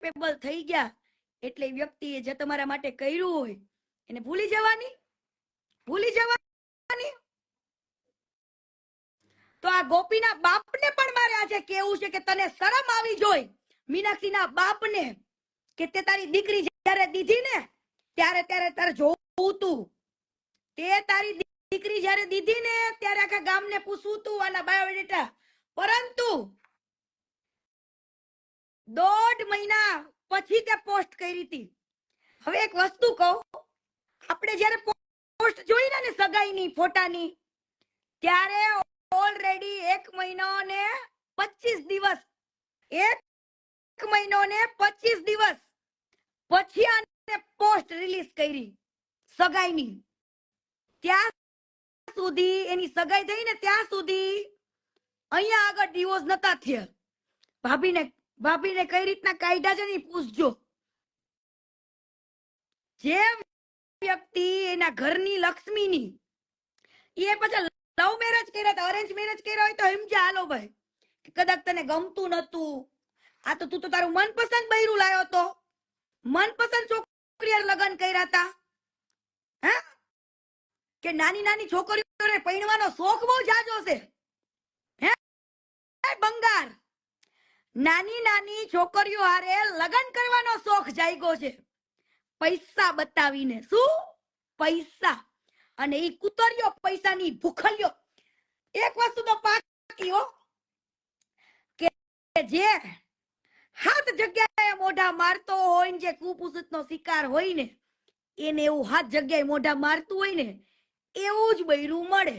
Capable થઈ ગયા એટલે વ્યક્તિએ જે તમારા માટે કર્યું હોય એને ભૂલી જવાની તો આ ગોપીના બાપને પણ મારે આજે કેવું છે કે તને શરમ આવી જોઈ મીનાક્ષીના બાપને કે તે તારી દીકરી જ્યારે દીધી ને ત્યારે તારે જોવું તું તે તારી દીકરી જ્યારે દીધી ને ત્યારે આખા ગામને પૂછવું તું આના બાયોડેટા પરંતુ 1.5 મહિના પછી તે પોસ્ટ કરી હતી. હવે એક વસ્તુ કહું, આપણે જ્યારે પોસ્ટ જોઈ ને સગાઈની ફોટાની ત્યારે ઓલરેડી 1 મહિનો ને 25 દિવસ 1 મહિનો ને 25 દિવસ પછી આને પોસ્ટ રિલીઝ કરી સગાઈની. ત્યાં સુધી એની સગાઈ થઈ ને ત્યાં સુધી અહીંયા આગળ ડિવોર્સ નતા થયા. ભાભીને કઈ રીતના કાયદા છે ને પૂછજો. જે વ્યક્તિ એના ઘરની લક્ષ્મીની એ પછી લવ મેરેજ કર્યા હતા, અરેન્જ મેરેજ કર્યા હોય તો સમજા હાલો ભાઈ કદાચ તને ગમતું નતું, આ તો તું તો તારું મનપસંદ બૈરું લાયો તો, મનપસંદ છોકરીએ લગ્ન કર્યા હતા હે કે નાની છોકરીઓને પરણવાનો શોખ બહુ જાજો છે હે બંગાર. નાની છોકરીઓ હારે લગ્ન કરવાનો શોખ જાગ્યો છે પૈસા બતાવીને. શું પૈસા? અને ઈ કુતરીઓ પૈસાની ભૂખલ્યો. એક વસ્તુ તો પાકી હો કે જે 7 જગ્યાએ મોઢા મારતો હોય ને જે કુપુસતનો શિકાર હોય ને એને એવું 7 જગ્યાએ મોઢા મારતું હોય ને એવું જ બૈરું મળે.